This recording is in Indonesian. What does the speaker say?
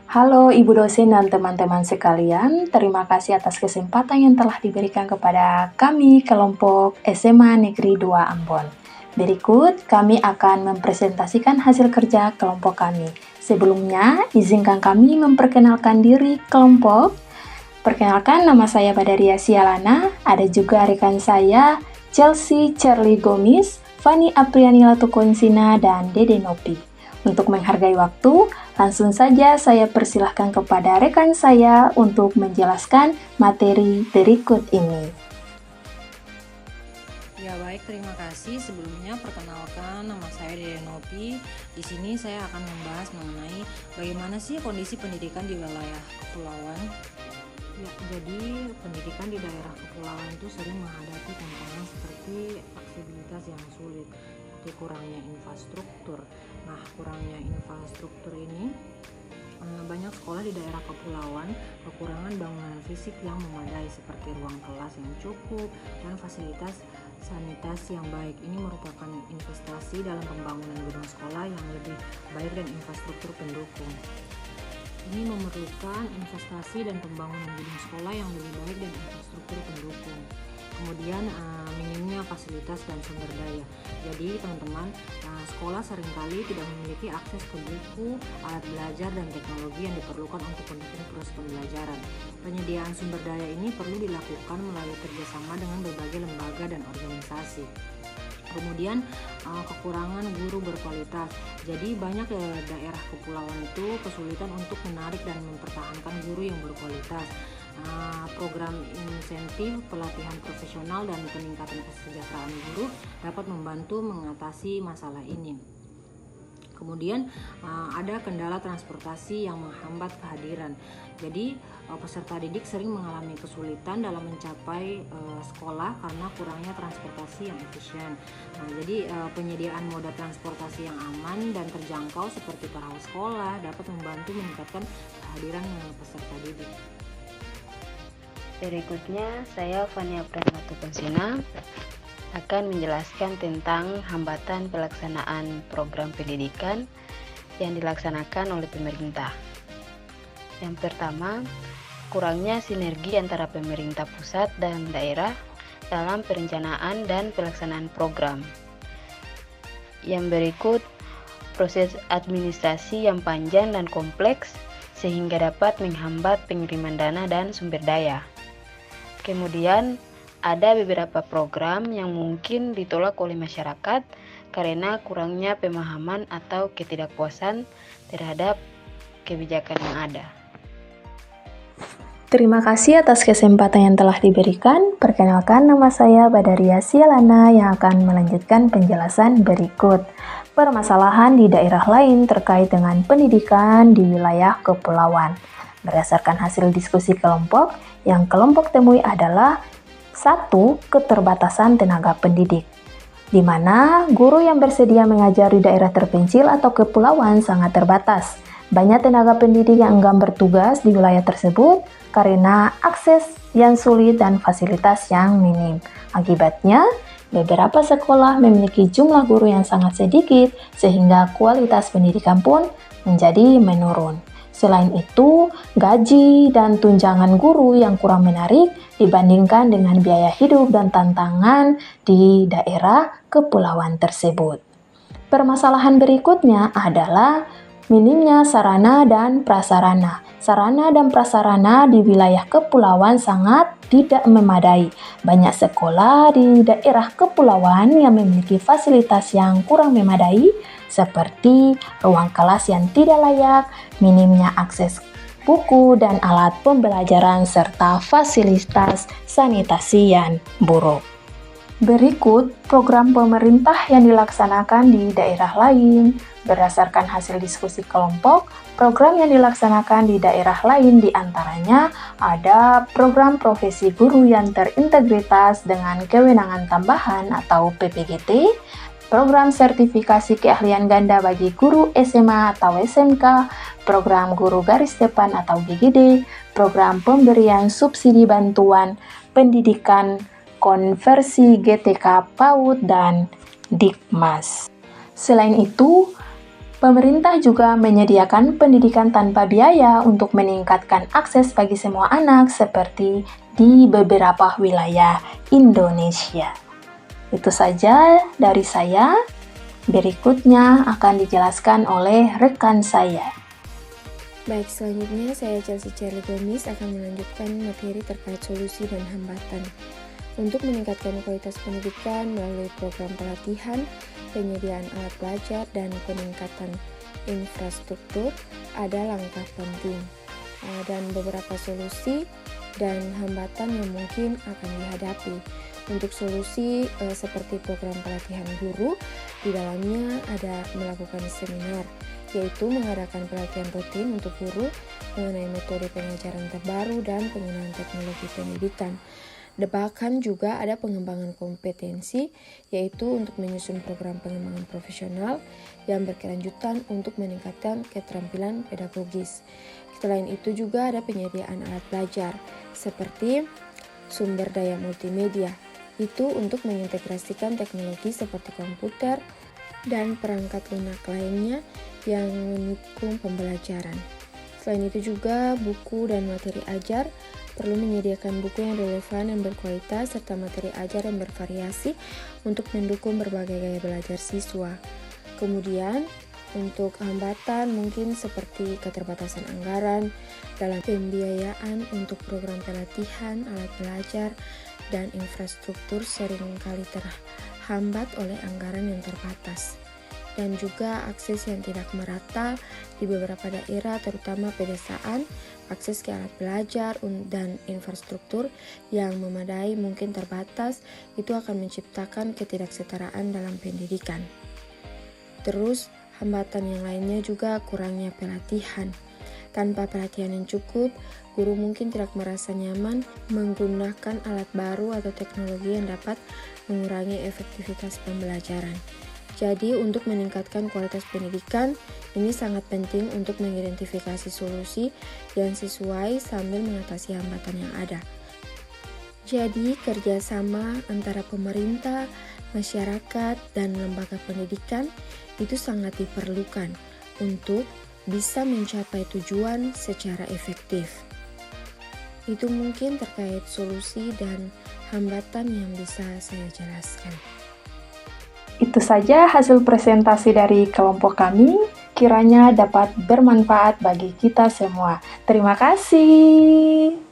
Halo Ibu dosen dan teman-teman sekalian, terima kasih atas kesempatan yang telah diberikan kepada kami kelompok SMA Negeri 2 Ambon. Berikut kami akan mempresentasikan hasil kerja kelompok kami. Sebelumnya, izinkan kami memperkenalkan diri kelompok. Perkenalkan, nama saya Badaria Sialana, ada juga rekan saya Chelsea Charlie Gomis, Fani Apriani Latukonsina, dan Dede Nopi. Untuk menghargai waktu, langsung saja saya persilahkan kepada rekan saya untuk menjelaskan materi berikut ini. Ya baik, terima kasih. Sebelumnya perkenalkan, nama saya Dede Nopi. Di sini saya akan membahas mengenai bagaimana sih kondisi pendidikan di wilayah kepulauan. Ya, jadi pendidikan di daerah kepulauan itu sering menghadapi tantangan seperti aksesibilitas yang sulit, seperti kurangnya infrastruktur. Nah, kurangnya infrastruktur ini banyak sekolah di daerah kepulauan kekurangan bangunan fisik yang memadai seperti ruang kelas yang cukup dan fasilitas sanitasi yang baik. Ini merupakan investasi dalam pembangunan gedung sekolah yang lebih baik dan infrastruktur pendukung. Ini memerlukan investasi dan pembangunan gedung sekolah yang lebih baik dan infrastruktur pendukung. Kemudian minimnya fasilitas dan sumber daya. Jadi teman-teman, sekolah seringkali tidak memiliki akses ke buku, alat belajar, dan teknologi yang diperlukan untuk mendukung proses pembelajaran. Penyediaan sumber daya ini perlu dilakukan melalui kerjasama dengan berbagai lembaga dan organisasi. Kemudian kekurangan guru berkualitas. Jadi banyak daerah kepulauan itu kesulitan untuk menarik dan mempertahankan guru yang berkualitas. Program insentif, pelatihan profesional, dan peningkatan kesejahteraan guru dapat membantu mengatasi masalah ini. Kemudian ada kendala transportasi yang menghambat kehadiran. Jadi peserta didik sering mengalami kesulitan dalam mencapai sekolah karena kurangnya transportasi yang efisien. Jadi penyediaan moda transportasi yang aman dan terjangkau seperti perahu sekolah dapat membantu meningkatkan kehadiran peserta didik. Berikutnya, saya Fani Apriani Latukonsina akan menjelaskan tentang hambatan pelaksanaan program pendidikan yang dilaksanakan oleh pemerintah. Yang pertama, kurangnya sinergi antara pemerintah pusat dan daerah dalam perencanaan dan pelaksanaan program. Yang berikut, proses administrasi yang panjang dan kompleks sehingga dapat menghambat pengiriman dana dan sumber daya. Kemudian, ada beberapa program yang mungkin ditolak oleh masyarakat karena kurangnya pemahaman atau ketidakpuasan terhadap kebijakan yang ada. Terima kasih atas kesempatan yang telah diberikan. Perkenalkan, nama saya Badaria Sialana yang akan melanjutkan penjelasan berikut. Permasalahan di daerah lain terkait dengan pendidikan di wilayah kepulauan. Berdasarkan hasil diskusi kelompok, yang kelompok temui adalah 1. Keterbatasan tenaga pendidik, di mana guru yang bersedia mengajar di daerah terpencil atau kepulauan sangat terbatas. Banyak tenaga pendidik yang enggan bertugas di wilayah tersebut karena akses yang sulit dan fasilitas yang minim. Akibatnya, beberapa sekolah memiliki jumlah guru yang sangat sedikit sehingga kualitas pendidikan pun menjadi menurun. Selain itu, gaji dan tunjangan guru yang kurang menarik dibandingkan dengan biaya hidup dan tantangan di daerah kepulauan tersebut. Permasalahan berikutnya adalah minimnya sarana dan prasarana. Sarana dan prasarana di wilayah kepulauan sangat tidak memadai. Banyak sekolah di daerah kepulauan yang memiliki fasilitas yang kurang memadai, seperti ruang kelas yang tidak layak, minimnya akses buku dan alat pembelajaran, serta fasilitas sanitasi yang buruk. Berikut program pemerintah yang dilaksanakan di daerah lain. Berdasarkan hasil diskusi kelompok, program yang dilaksanakan di daerah lain diantaranya ada program profesi guru yang terintegritas dengan kewenangan tambahan atau PPGT, program sertifikasi keahlian ganda bagi guru SMA atau SMK, program guru garis depan atau GGD, program pemberian subsidi bantuan pendidikan konversi GTK PAUD dan Dikmas. Selain itu, Pemerintah juga menyediakan pendidikan tanpa biaya untuk meningkatkan akses bagi semua anak seperti di beberapa wilayah Indonesia. Itu saja dari saya. Berikutnya akan dijelaskan oleh rekan saya. Baik, selanjutnya saya Chelsea Cherly Gomis akan melanjutkan materi terkait solusi dan hambatan. Untuk meningkatkan kualitas pendidikan melalui program pelatihan, penyediaan alat belajar, dan peningkatan infrastruktur ada langkah penting dan beberapa solusi dan hambatan yang mungkin akan dihadapi. Untuk solusi seperti program pelatihan guru, di dalamnya ada melakukan seminar, yaitu mengadakan pelatihan rutin untuk guru mengenai metode pengajaran terbaru dan penggunaan teknologi pendidikan. Bahkan juga ada pengembangan kompetensi, yaitu untuk menyusun program pengembangan profesional yang berkelanjutan untuk meningkatkan keterampilan pedagogis. Selain itu juga ada penyediaan alat belajar, seperti sumber daya multimedia, itu untuk mengintegrasikan teknologi seperti komputer dan perangkat lunak lainnya yang mendukung pembelajaran. Selain itu juga buku dan materi ajar, perlu menyediakan buku yang relevan dan berkualitas serta materi ajar yang bervariasi untuk mendukung berbagai gaya belajar siswa. Kemudian, untuk hambatan mungkin seperti keterbatasan anggaran dalam pembiayaan untuk program pelatihan, alat belajar, dan infrastruktur seringkali terhambat oleh anggaran yang terbatas. Dan juga akses yang tidak merata di beberapa daerah, terutama pedesaan, akses ke alat belajar dan infrastruktur yang memadai mungkin terbatas, itu akan menciptakan ketidaksetaraan dalam pendidikan. Terus, hambatan yang lainnya juga kurangnya pelatihan. Tanpa pelatihan yang cukup, guru mungkin tidak merasa nyaman menggunakan alat baru atau teknologi yang dapat mengurangi efektivitas pembelajaran. Jadi, untuk meningkatkan kualitas pendidikan, ini sangat penting untuk mengidentifikasi solusi yang sesuai sambil mengatasi hambatan yang ada. Jadi, kerjasama antara pemerintah, masyarakat, dan lembaga pendidikan itu sangat diperlukan untuk bisa mencapai tujuan secara efektif. Itu mungkin terkait solusi dan hambatan yang bisa saya jelaskan. Itu saja hasil presentasi dari kelompok kami, kiranya dapat bermanfaat bagi kita semua. Terima kasih.